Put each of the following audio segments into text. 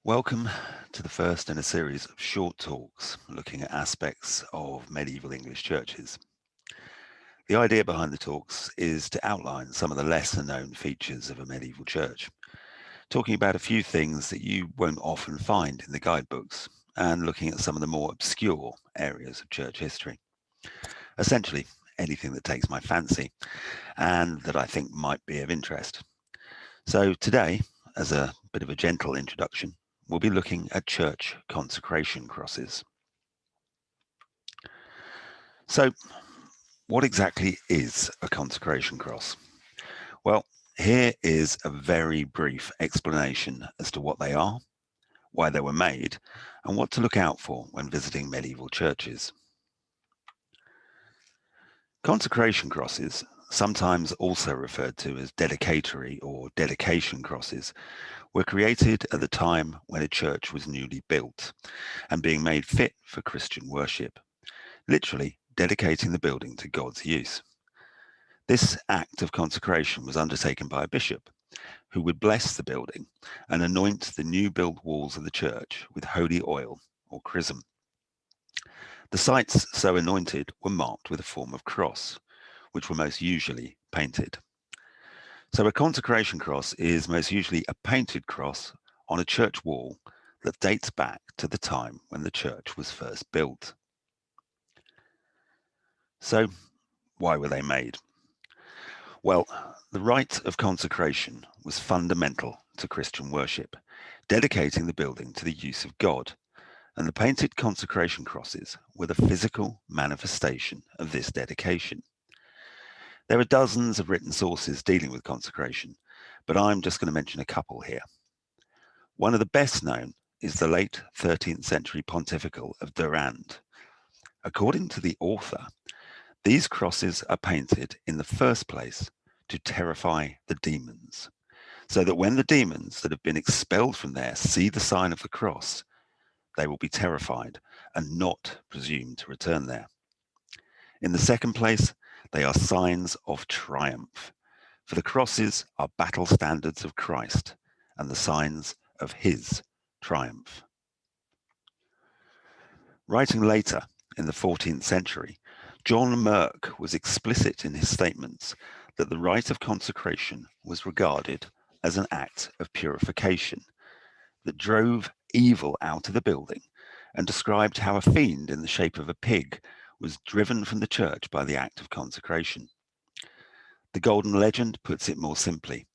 Welcome to the first in a series of short talks looking at aspects of medieval English churches. The idea behind the talks is to outline some of the lesser known features of a medieval church, talking about a few things that you won't often find in the guidebooks and looking at some of the more obscure areas of church history. Essentially, anything that takes my fancy and that I think might be of interest. So today, as a bit of a gentle introduction, we'll be looking at church consecration crosses. So, what exactly is a consecration cross? Well, here is a very brief explanation as to what they are, why they were made, and what to look out for when visiting medieval churches. Consecration crosses, sometimes also referred to as dedicatory or dedication crosses, were created at the time when a church was newly built and being made fit for Christian worship, literally dedicating the building to God's use. This act of consecration was undertaken by a bishop who would bless the building and anoint the new built walls of the church with holy oil or chrism. The sites so anointed were marked with a form of cross, which were most usually painted. So a consecration cross is most usually a painted cross on a church wall that dates back to the time when the church was first built. So why were they made? Well, the rite of consecration was fundamental to Christian worship, dedicating the building to the use of God, and the painted consecration crosses were the physical manifestation of this dedication. There are dozens of written sources dealing with consecration, but I'm just going to mention a couple here. One of the best known is the late 13th century pontifical of Durand. According to the author, these crosses are painted in the first place to terrify the demons, so that when the demons that have been expelled from there see the sign of the cross, they will be terrified and not presume to return there. In the second place, they are signs of triumph, for the crosses are battle standards of Christ and the signs of his triumph. Writing later in the 14th century, John Merck was explicit in his statements that the rite of consecration was regarded as an act of purification that drove evil out of the building, and described how a fiend in the shape of a pig was driven from the church by the act of consecration. The Golden Legend puts it more simply,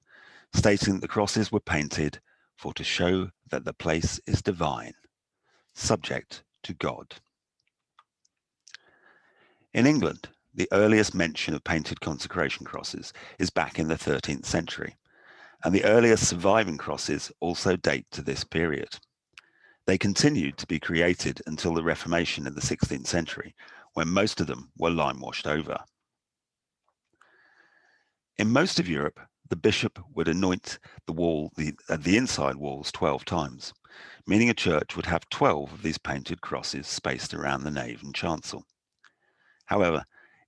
stating that the crosses were painted for to show that the place is divine, subject to God. In England, the earliest mention of painted consecration crosses is back in the 13th century, and the earliest surviving crosses also date to this period. They continued to be created until the Reformation in the 16th century, when most of them were lime washed over. In most of Europe, the bishop would anoint the inside walls 12 times, meaning a church would have 12 of these painted crosses spaced around the nave and chancel. However,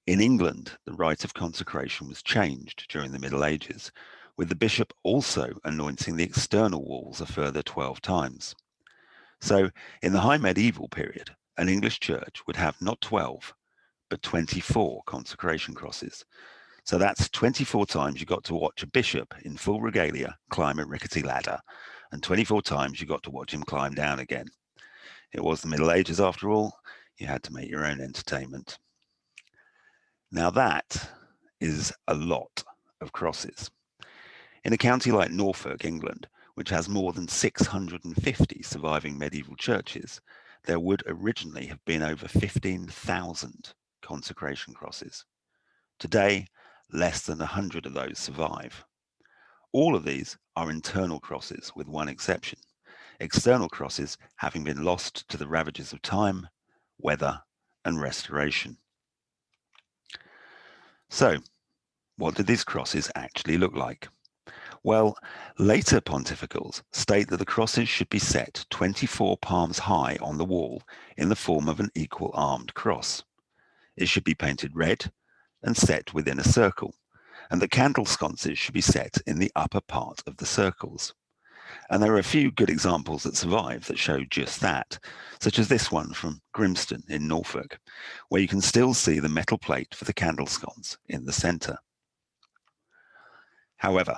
in England, the rite of consecration was changed during the Middle Ages, with the bishop also anointing the external walls a further 12 times. So, in the High Medieval period, an English church would have not 12, but 24 consecration crosses. So that's 24 times you got to watch a bishop in full regalia climb a rickety ladder, and 24 times you got to watch him climb down again. It was the Middle Ages after all. You had to make your own entertainment. Now that is a lot of crosses. In a county like Norfolk, England, which has more than 650 surviving medieval churches, there would originally have been over 15,000 consecration crosses. Today, less than 100 of those survive. All of these are internal crosses, with one exception: external crosses having been lost to the ravages of time, weather, and restoration. So, what did these crosses actually look like? Well, later pontificals state that the crosses should be set 24 palms high on the wall in the form of an equal armed cross. It should be painted red and set within a circle, and the candle sconces should be set in the upper part of the circles. And there are a few good examples that survive that show just that, such as this one from Grimston in Norfolk, where you can still see the metal plate for the candle sconce in the centre. However,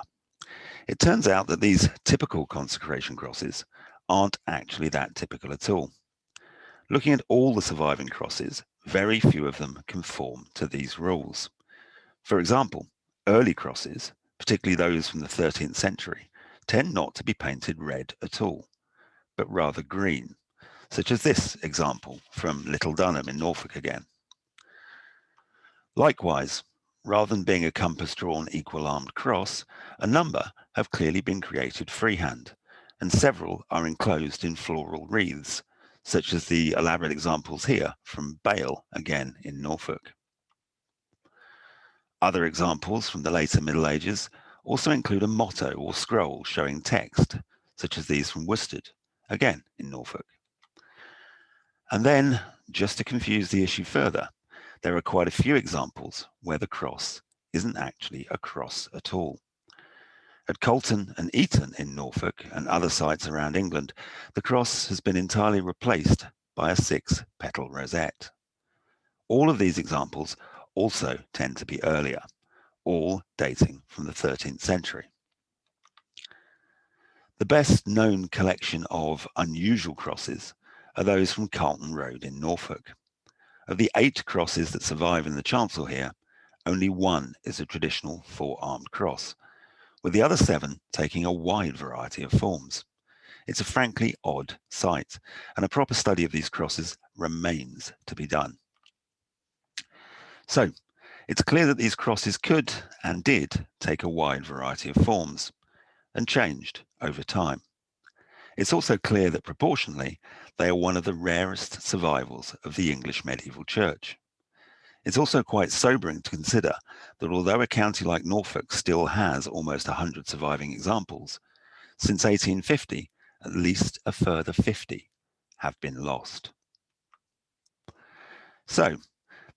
it turns out that these typical consecration crosses aren't actually that typical at all. Looking at all the surviving crosses, very few of them conform to these rules. For example, early crosses, particularly those from the 13th century, tend not to be painted red at all, but rather green, such as this example from Little Dunham in Norfolk again. Likewise, rather than being a compass-drawn equal-armed cross, a number have clearly been created freehand, and several are enclosed in floral wreaths, such as the elaborate examples here from Bale, again in Norfolk. Other examples from the later Middle Ages also include a motto or scroll showing text, such as these from Worcester, again in Norfolk. And then, just to confuse the issue further, there are quite a few examples where the cross isn't actually a cross at all. At Colton and Eton in Norfolk and other sites around England, the cross has been entirely replaced by a 6-petal rosette. All of these examples also tend to be earlier, all dating from the 13th century. The best known collection of unusual crosses are those from Carlton Road in Norfolk. Of the 8 crosses that survive in the chancel here, only one is a traditional 4-armed cross, with the other 7 taking a wide variety of forms. It's a frankly odd sight, and a proper study of these crosses remains to be done. So, it's clear that these crosses could and did take a wide variety of forms and changed over time. It's also clear that proportionally, they are one of the rarest survivals of the English medieval church. It's also quite sobering to consider that although a county like Norfolk still has almost 100 surviving examples, since 1850, at least a further 50 have been lost. So,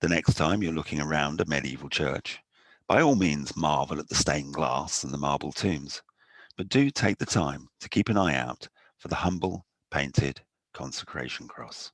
the next time you're looking around a medieval church, by all means marvel at the stained glass and the marble tombs, but do take the time to keep an eye out for the humble painted consecration cross.